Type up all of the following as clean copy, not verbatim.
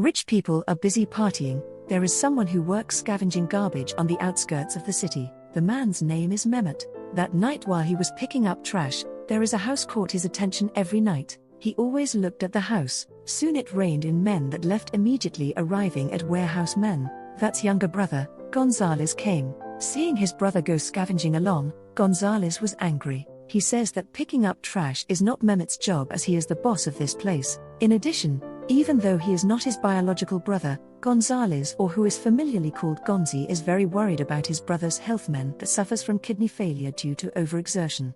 Rich people are busy partying. There is someone who works scavenging garbage on the outskirts of the city. The man's name is Mehmet. That night while he was picking up trash, there is a house caught his attention every night. He always looked at the house. Soon it rained in men that left immediately arriving at warehouse men. That's younger brother, Gonzalez came. Seeing his brother go scavenging along, Gonzalez was angry. He says that picking up trash is not Mehmet's job as he is the boss of this place. In addition, even though he is not his biological brother, Gonzalez, or who is familiarly called Gonzi, is very worried about his brother's health. Mehmet that suffers from kidney failure due to overexertion.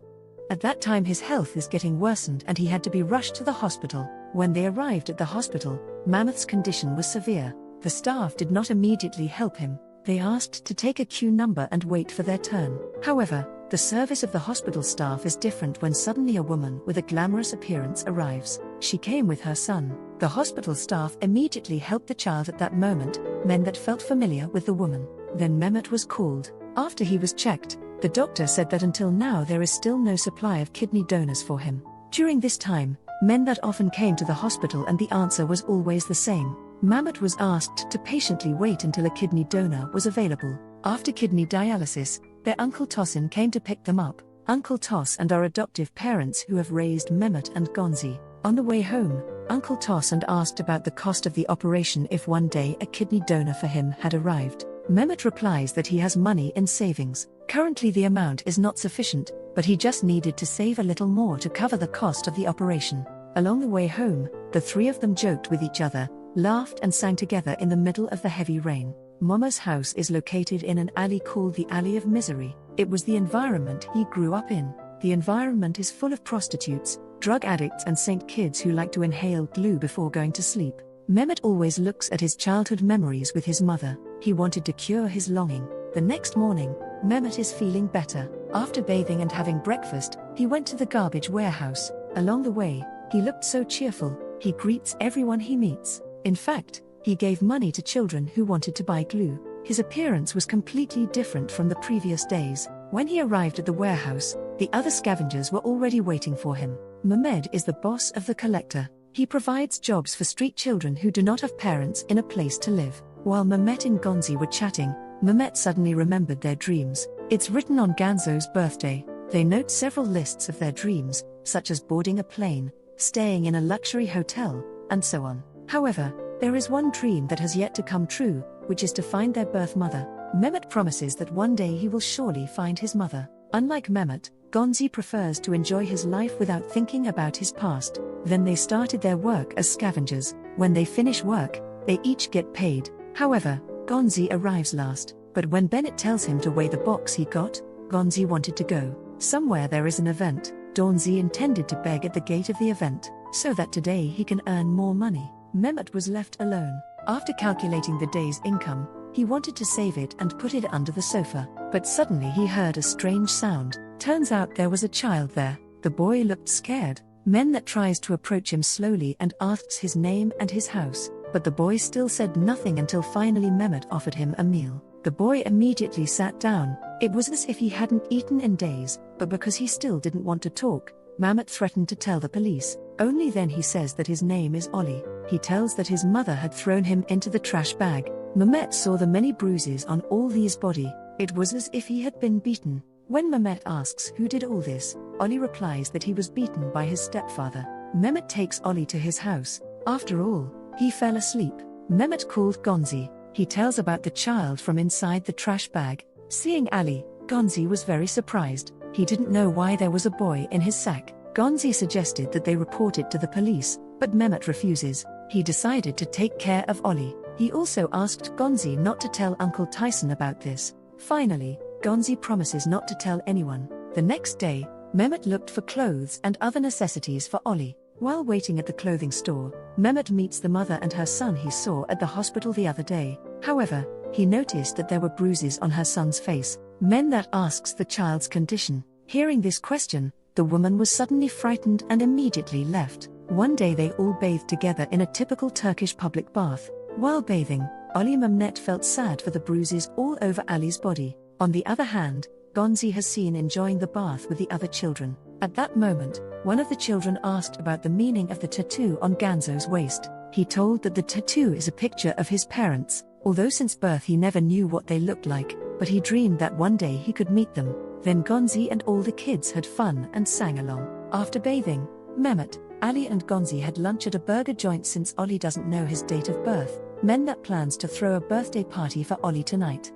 At that time his health is getting worsened and he had to be rushed to the hospital. When they arrived at the hospital, Mehmet's condition was severe. The staff did not immediately help him. They asked to take a queue number and wait for their turn. However, the service of the hospital staff is different when suddenly a woman with a glamorous appearance arrives. She came with her son. The hospital staff immediately helped the child at that moment. Mehmet felt familiar with the woman. Then Mehmet was called. After he was checked, the doctor said that until now there is still no supply of kidney donors for him. During this time, Mehmet often came to the hospital and the answer was always the same. Mehmet was asked to patiently wait until a kidney donor was available. After kidney dialysis, their Uncle Tosin came to pick them up. Uncle Tos and our adoptive parents who have raised Mehmet and Gonzi. On the way home, Uncle Tosin asked about the cost of the operation if one day a kidney donor for him had arrived. Mehmet replies that he has money in savings. Currently the amount is not sufficient, but he just needed to save a little more to cover the cost of the operation. Along the way home, the three of them joked with each other, laughed and sang together in the middle of the heavy rain. Momo's house is located in an alley called the Alley of Misery. It was the environment he grew up in. The environment is full of prostitutes, drug addicts and saint kids who like to inhale glue before going to sleep. Mehmet always looks at his childhood memories with his mother. He wanted to cure his longing. The next morning, Mehmet is feeling better. After bathing and having breakfast, he went to the garbage warehouse. Along the way, he looked so cheerful. He greets everyone he meets. In fact, he gave money to children who wanted to buy glue. His appearance was completely different from the previous days. When he arrived at the warehouse, the other scavengers were already waiting for him. Mehmet is the boss of the collector. He provides jobs for street children who do not have parents in a place to live. While Mehmet and Gonzi were chatting, Mehmet suddenly remembered their dreams. It's written on Ganzo's birthday. They note several lists of their dreams, such as boarding a plane, staying in a luxury hotel, and so on. However, there is one dream that has yet to come true, which is to find their birth mother. Mehmet promises that one day he will surely find his mother. Unlike Mehmet, Gonzi prefers to enjoy his life without thinking about his past. Then they started their work as scavengers. When they finish work, they each get paid. However, Gonzi arrives last. But when Bennett tells him to weigh the box he got, Gonzi wanted to go. Somewhere there is an event. Gonzi intended to beg at the gate of the event, so that today he can earn more money. Mehmet was left alone. After calculating the day's income, he wanted to save it and put it under the sofa. But suddenly he heard a strange sound. Turns out there was a child there. The boy looked scared. Mehmet tries to approach him slowly and asks his name and his house. But the boy still said nothing until finally Mehmet offered him a meal. The boy immediately sat down. It was as if he hadn't eaten in days, but because he still didn't want to talk, Mehmet threatened to tell the police. Only then he says that his name is Oli. He tells that his mother had thrown him into the trash bag. Mehmet saw the many bruises on all these body. It was as if he had been beaten. When Mehmet asks who did all this, Oli replies that he was beaten by his stepfather. Mehmet takes Oli to his house. After all, he fell asleep. Mehmet called Gonzi. He tells about the child from inside the trash bag. Seeing Ali, Gonzi was very surprised. He didn't know why there was a boy in his sack. Gonzi suggested that they report it to the police, but Mehmet refuses. He decided to take care of Oli. He also asked Gonzi not to tell Uncle Tyson about this. Finally, Gonzi promises not to tell anyone. The next day, Mehmet looked for clothes and other necessities for Oli. While waiting at the clothing store, Mehmet meets the mother and her son he saw at the hospital the other day. However, he noticed that there were bruises on her son's face. Mehmet asks the child's condition. Hearing this question, the woman was suddenly frightened and immediately left. One day they all bathed together in a typical Turkish public bath. While bathing, Ali Mehmet felt sad for the bruises all over Ali's body. On the other hand, Gonzi has seen enjoying the bath with the other children. At that moment, one of the children asked about the meaning of the tattoo on Ganzo's waist. He told that the tattoo is a picture of his parents, although since birth he never knew what they looked like, but he dreamed that one day he could meet them. Then Gonzi and all the kids had fun and sang along. After bathing, Mehmet, Ali and Gonzi had lunch at a burger joint. Since Ollie doesn't know his date of birth, Mehmet plans to throw a birthday party for Ollie tonight.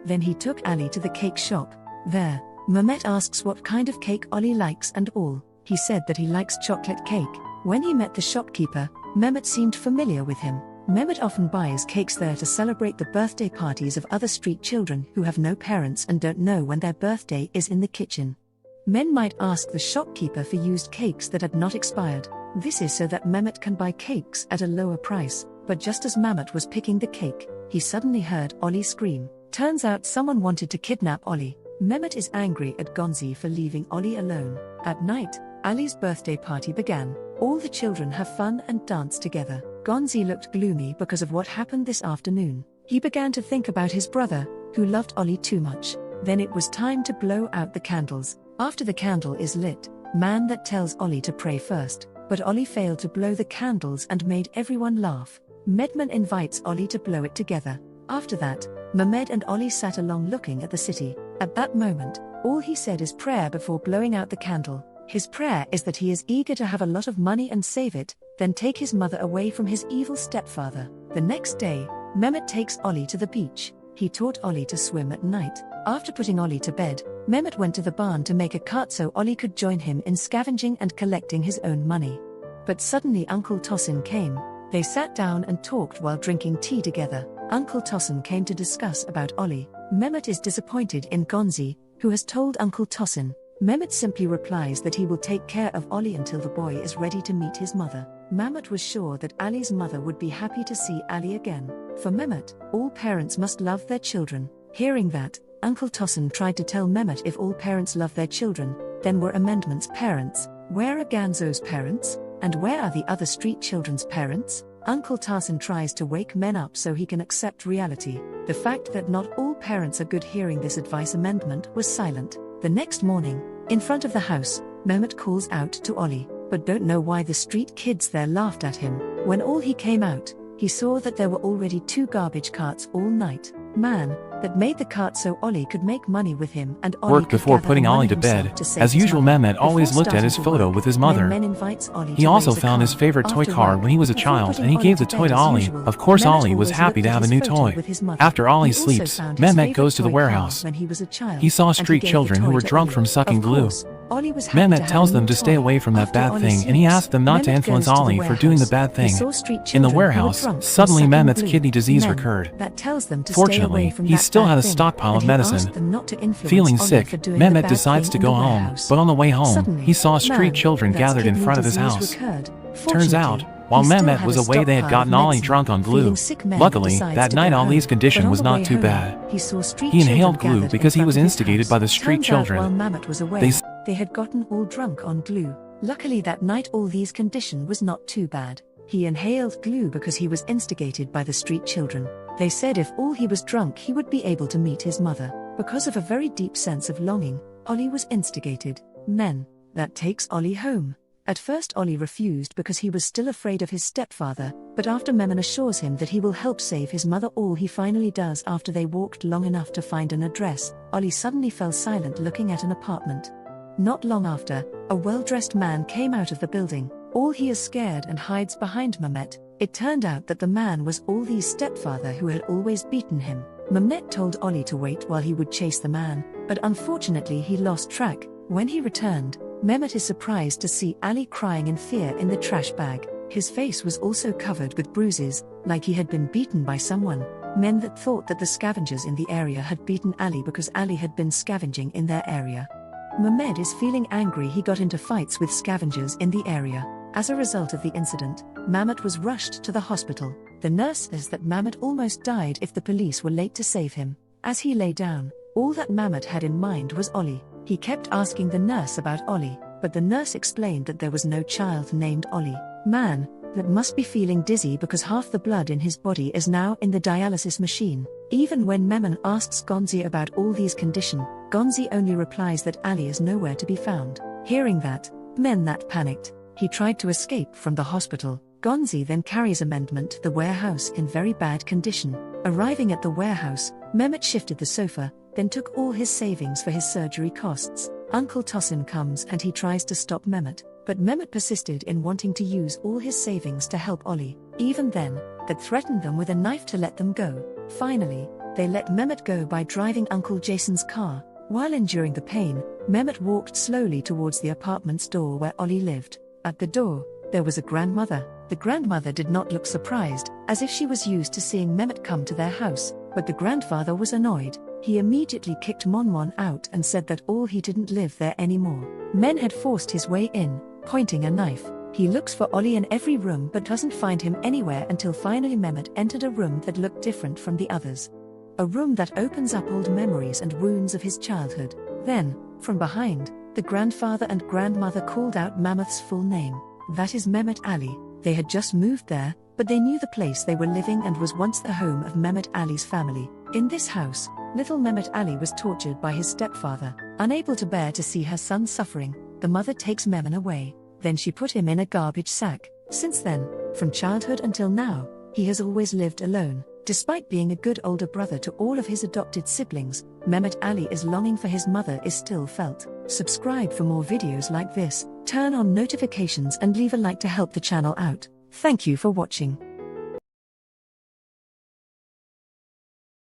Then he took Ali to the cake shop. There, Mehmet asks what kind of cake Ollie likes and all. He said that he likes chocolate cake. When he met the shopkeeper, Mehmet seemed familiar with him. Mehmet often buys cakes there to celebrate the birthday parties of other street children who have no parents and don't know when their birthday is in the kitchen. Men might ask the shopkeeper for used cakes that had not expired. This is so that Mehmet can buy cakes at a lower price. But just as Mehmet was picking the cake, he suddenly heard Ollie scream. Turns out someone wanted to kidnap Ollie. Mehmet is angry at Gonzi for leaving Ollie alone. At night, Ali's birthday party began. All the children have fun and dance together. Gonzi looked gloomy because of what happened this afternoon. He began to think about his brother, who loved Ollie too much. Then it was time to blow out the candles. After the candle is lit, man that tells Ollie to pray first. But Ollie failed to blow the candles and made everyone laugh. Medman invites Ollie to blow it together. After that, Mehmet and Ollie sat along looking at the city. At that moment, all he said is prayer before blowing out the candle. His prayer is that he is eager to have a lot of money and save it, then take his mother away from his evil stepfather. The next day, Mehmet takes Ollie to the beach. He taught Ollie to swim at night. After putting Ollie to bed, Mehmet went to the barn to make a cart so Ollie could join him in scavenging and collecting his own money. But suddenly Uncle Tosin came. They sat down and talked while drinking tea together. Uncle Tosin came to discuss about Ollie. Mehmet is disappointed in Gonzi, who has told Uncle Tosin. Mehmet simply replies that he will take care of Ollie until the boy is ready to meet his mother. Mehmet was sure that Ali's mother would be happy to see Ali again. For Mehmet, all parents must love their children. Hearing that, Uncle Tosin tried to tell Mehmet if all parents love their children, then were Amendment's parents. Where are Ganzo's parents? And where are the other street children's parents? Uncle Tosin tries to wake men up so he can accept reality. The fact that not all parents are good. Hearing this advice, Amendment was silent. The next morning, in front of the house, Mehmet calls out to Ollie, but don't know why the street kids there laughed at him. When he came out, he saw that there were already 2 garbage carts all night. Man, that made the cart so Ollie could make money with him and Ollie worked before putting Ollie to bed. As usual, Mehmet always looked at his photo with his mother. He also found his favorite toy car when he was a child and he gave the toy to Ollie. Of course, Ollie was happy to have a new toy. After Ollie sleeps, Mehmet goes to the warehouse. He saw street children who were drunk from sucking glue. Mehmet tells them to stay away from that bad thing and he asked them not to influence Ollie for doing the bad thing. In the warehouse, suddenly Mehmet's kidney disease recurred. Fortunately, he still had a stockpile of medicine. Feeling sick, Mehmet decides to go home, but on the way home, he saw street children gathered in front of his house. Turns out, while Mehmet was away, they had gotten Ollie drunk on glue. Luckily, that night Ollie's condition was not too bad. He inhaled glue because he was instigated by the street children. They had gotten all drunk on glue. Luckily that night all these condition was not too bad. He inhaled glue because he was instigated by the street children. They said if all he was drunk he would be able to meet his mother. Because of a very deep sense of longing, Ollie was instigated. Men, that takes Ollie home. At first Ollie refused because he was still afraid of his stepfather, but after Memon assures him that he will help save his mother, all he finally does. After they walked long enough to find an address, Ollie suddenly fell silent looking at an apartment. Not long after, a well-dressed man came out of the building. All he is scared and hides behind Mehmet. It turned out that the man was Ollie's stepfather who had always beaten him. Mehmet told Ollie to wait while he would chase the man, but unfortunately he lost track. When he returned, Mehmet is surprised to see Ali crying in fear in the trash bag. His face was also covered with bruises, like he had been beaten by someone. Men that thought that the scavengers in the area had beaten Ali because Ali had been scavenging in their area. Mehmet is feeling angry. He got into fights with scavengers in the area. As a result of the incident, Mehmet was rushed to the hospital. The nurse says that Mehmet almost died if the police were late to save him. As he lay down, all that Mehmet had in mind was Ollie. He kept asking the nurse about Ollie, but the nurse explained that there was no child named Ollie. Man, that must be feeling dizzy because half the blood in his body is now in the dialysis machine. Even when Memon asks Gonzi about all these conditions, Gonzi only replies that Ali is nowhere to be found. Hearing that, Men that panicked. He tried to escape from the hospital. Gonzi then carries Amendment to the warehouse in very bad condition. Arriving at the warehouse, Mehmet shifted the sofa, then took all his savings for his surgery costs. Uncle Tosin comes and he tries to stop Mehmet, but Mehmet persisted in wanting to use all his savings to help Ollie. Even then, that threatened them with a knife to let them go. Finally, they let Mehmet go by driving Uncle Jason's car. While enduring the pain, Mehmet walked slowly towards the apartment's door where Ollie lived. At the door, there was a grandmother. The grandmother did not look surprised, as if she was used to seeing Mehmet come to their house, but the grandfather was annoyed. He immediately kicked Monmon out and said that he didn't live there anymore. Men had forced his way in, pointing a knife. He looks for Ollie in every room but doesn't find him anywhere until finally Mehmet entered a room that looked different from the others. A room that opens up old memories and wounds of his childhood. Then, from behind, the grandfather and grandmother called out Mammoth's full name. That is Mehmet Ali. They had just moved there, but they knew the place they were living and was once the home of Mehmet Ali's family. In this house, little Mehmet Ali was tortured by his stepfather. Unable to bear to see her son suffering, the mother takes Mehmet away. Then she put him in a garbage sack. Since then, from childhood until now, he has always lived alone. Despite being a good older brother to all of his adopted siblings, Mehmet Ali is longing for his mother is still felt. Subscribe for more videos like this, turn on notifications and leave a like to help the channel out. Thank you for watching.